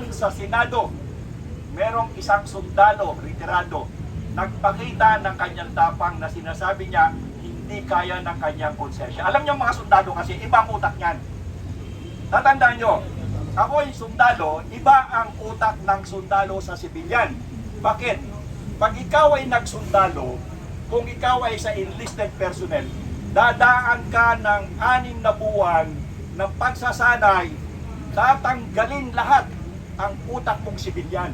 Nang sa Senado, merong isang sundalo, retirado, nagpakita ng kanyang tapang na sinasabi niya hindi kaya ng kanyang konsensya. Alam niyo mga sundalo kasi ibang utak niyan. Tatandaan niyo, ako yung sundalo, iba ang utak ng sundalo sa sibilyan. Bakit? Pag ikaw ay nagsundalo, kung ikaw ay sa enlisted personnel, dadaan ka ng 6 na buwan ng pagsasanay, tatanggalin lahat ang utak mong sibilyan.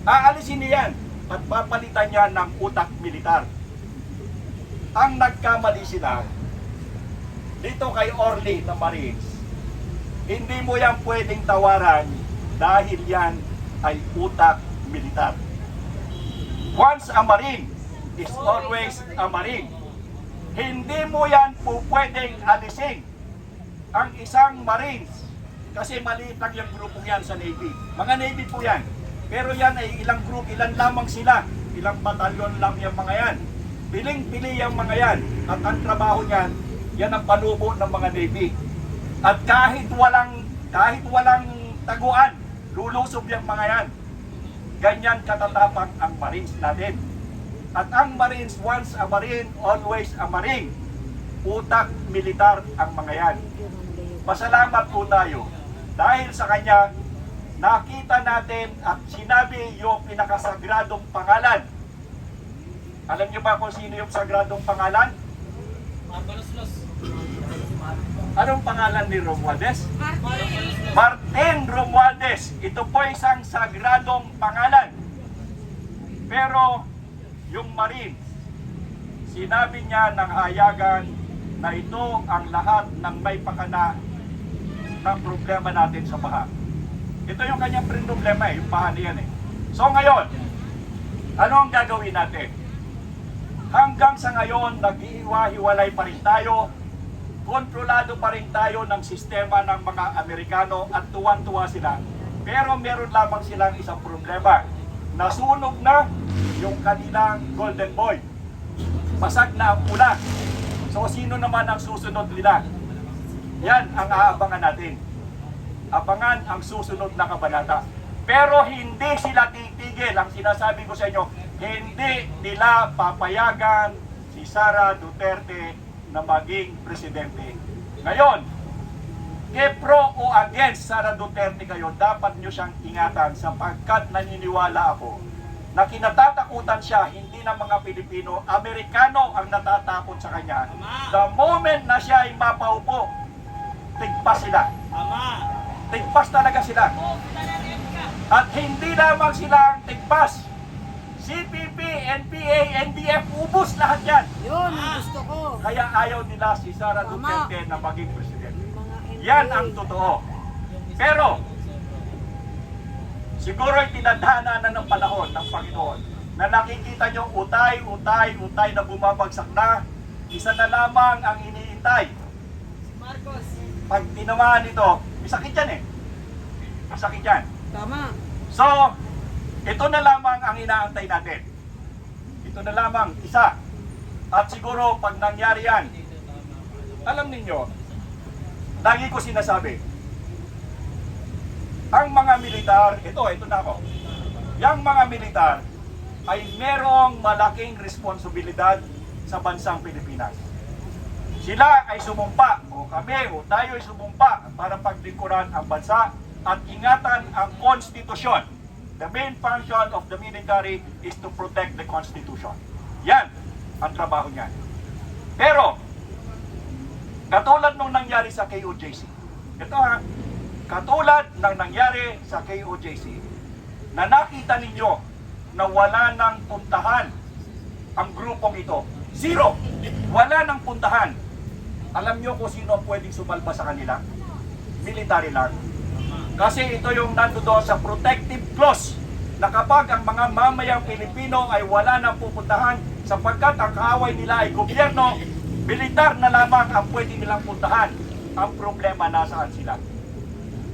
Aalisin niyan at papalitan niya ng utak militar. Ang nagkamali sila dito kay Orly na Marines, hindi mo yan pwedeng tawaran dahil yan ay utak militar. Once a Marine is always a Marine. Hindi mo yan po pwedeng alisin ang isang Marines kasi maliit lang yung grupong yan sa Navy. Mga Navy po yan. Pero yan ay ilang group, ilan lamang sila. Ilang batalyon lang yung mga yan. Piling-pili yung mga yan. At ang trabaho niyan, yan ang panubo ng mga Navy. At kahit walang taguan, lulusob yung mga yan. Ganyan katatapak ang Marines natin. At ang Marines, once a Marine, always a Marine. Utak militar ang mga yan. Pasalamat po tayo. Dahil sa kanya, nakita natin at sinabi yung pinakasagradong pangalan. Alam niyo ba kung sino yung sagradong pangalan? Anong pangalan ni Romualdez? Martin Romualdez. Ito po isang sagradong pangalan. Pero yung Marines, sinabi niya ng hayagan na ito ang lahat ng may pakana ng problema natin sa baha. Ito yung kanyang problema yung baha niyan eh. So ngayon, ano ang gagawin natin? Hanggang sa ngayon, nag-iiwa-hiwalay pa rin tayo, kontrolado pa rin tayo ng sistema ng mga Amerikano at tuwan-tuwa sila. Pero meron lamang silang isang problema. Nasunog na yung kanilang Golden Boy. Basag na ang pula. So sino naman ang susunod nila? Yan ang aabangan natin. Abangan ang susunod na kabanata. Pero hindi sila titigil. Ang sinasabi ko sa inyo, hindi nila papayagan si Sara Duterte na maging presidente. Ngayon, pro o against Sara Duterte kayo, dapat nyo siyang ingatan sapagkat naniniwala ako na kinatatakutan siya hindi ng mga Pilipino, Amerikano ang natatakot sa kanya. The moment na siya ay mapaupo, tigpas sila. Tigpas talaga sila. At hindi lamang silang tigpas. CPP, NPA, NDF, ubos lahat yan. Yun, ang gusto ko. Kaya ayaw nila si Sara Duterte na maging presidente. Yan ang totoo. Pero, siguro ay tinadhana na ng panahon ng Panginoon na nakikita nyo utay na bumabagsak na. Isa na lamang ang iniintay. Marcos. Pag tinamaan ito, may sakit yan eh. May sakit yan. Tama. So, ito na lamang ang inaantay natin. Ito na lamang, isa. At siguro, pag nangyari yan, alam ninyo, lagi ko sinasabi, ang mga militar, ito na ako, yung mga militar ay merong malaking responsibilidad sa bansang Pilipinas. Sila ay sumumpa, o kami, o tayo ay sumumpa para paglingkuran ang bansa at ingatan ang konstitusyon. The main function of the military is to protect the Constitution. Yan ang trabaho niyan. Pero, katulad nung nangyari sa KOJC, katulad ng nangyari sa KOJC, na nakita ninyo na wala nang puntahan ang grupong ito. Zero! Wala nang puntahan. Alam nyo kung sino ang pwedeng sumalba sa kanila? Military lang. Kasi ito yung nandoon sa protective clause na kapag ang mga mamayang Pilipino ay wala nang pupuntahan sapagkat ang kaaway nila ay gobyerno, militar na lamang ang pwede nilang puntahan. Ang problema nasaan sila.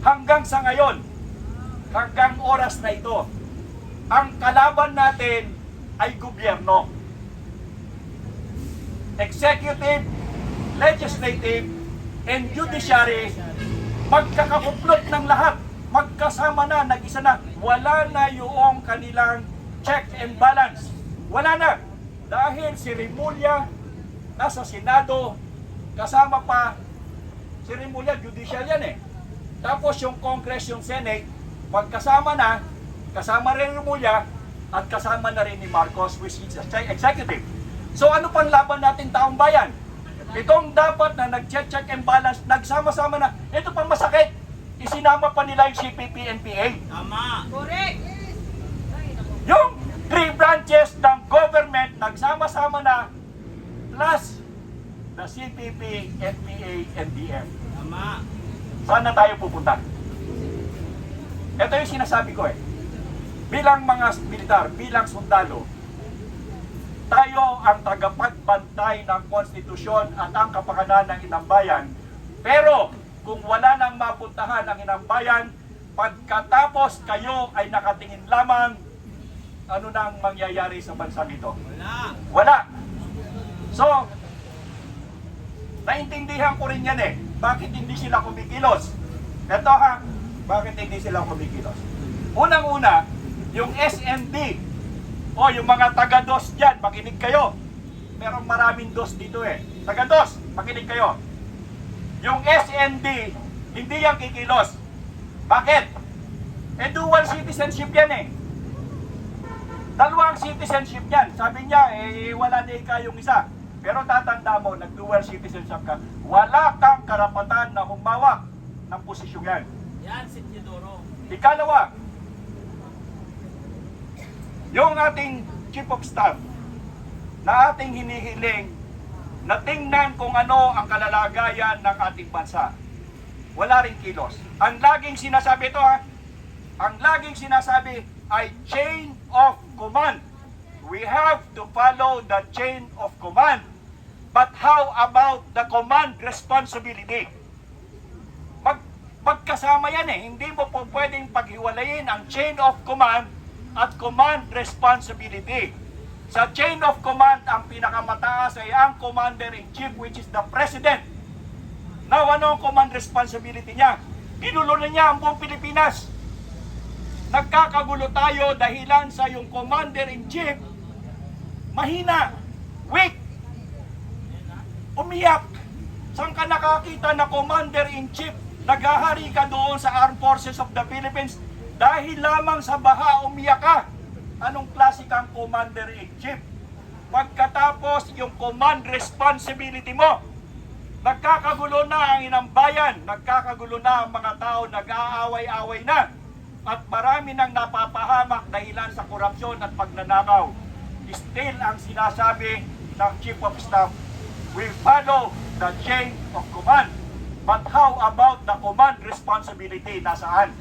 Hanggang sa ngayon, hanggang oras na ito, ang kalaban natin ay gobyerno. Executive, legislative, and judiciary, magkakakuplot ng lahat magkasama na, nag-isa na. Wala na yung kanilang check and balance. Wala na. Dahil si Remulla nasa Senado, kasama pa, si Remulla, judicial yan eh. Tapos yung Congress, yung Senate, magkasama na, kasama rin Remulla, at kasama na rin ni Marcos, which is executive. So ano pang laban natin taong bayan? Itong dapat na nag-check and balance, nagsama-sama na. Ito pang masakit. Isinama pa nila yung CPP, NPA. Tama. Correct. Yung three branches ng government, nagsama-sama na, plus the CPP, NPA, NDF. Tama. Saan na tayo pupunta? Ito yung sinasabi ko eh. Bilang mga militar, bilang sundalo, tayo ang tagapagbantay ng konstitusyon at ang kapakanan ng inang bayan. Pero kung wala nang mapuntahan ang inang bayan, pagkatapos kayo ay nakatingin lamang, ano nang mangyayari sa bansang ito? Wala. Wala. So, naintindihan ko rin yan eh. Bakit hindi sila kumikilos? Ito ha, bakit hindi sila kumikilos? Unang-una, yung SND, o yung mga taga-DOS dyan, makinig kayo. Merong maraming DOS dito eh. Taga-DOS, makinig kayo. Yung SND, hindi yan kikilos. Bakit? Eh, dual citizenship yan eh. Dalawang citizenship yan. Sabi niya, eh, wala na ika yung isa. Pero tatanda mo, nag-dual citizenship ka, wala kang karapatan na humawak ng posisyon yan. Yan, si Teodoro. Ikalawa, yung ating Chief of Staff na ating hinihiling na tingnan kung ano ang kalalagayan ng ating bansa. Wala ring kilos. Ang laging sinasabi ito ha, ang laging sinasabi ay chain of command. We have to follow the chain of command. But how about the command responsibility? Magkasama yan eh. Hindi mo po pwedeng paghiwalayin ang chain of command at command responsibility. Sa chain of command, ang pinakamataas ay ang commander-in-chief, which is the president. Now, ano ang command responsibility niya? Ginulo na niya ang buong Pilipinas. Nagkakagulo tayo dahilan sa yung commander-in-chief, mahina, weak, umiyak. Saan ka nakakita na commander-in-chief? Naghahari ka doon sa Armed Forces of the Philippines dahil lamang sa baha umiyak ka. Anong klase kang commander-in-chief? Pagkatapos yung command responsibility mo, nagkakagulo na ang inang bayan, nagkakagulo na ang mga tao, nag-aaway-away na. At marami nang napapahamak dahilan sa korupsyon at pagnanakaw. Still ang sinasabi ng Chief of Staff, we follow the chain of command. But how about the command responsibility? Nasaan?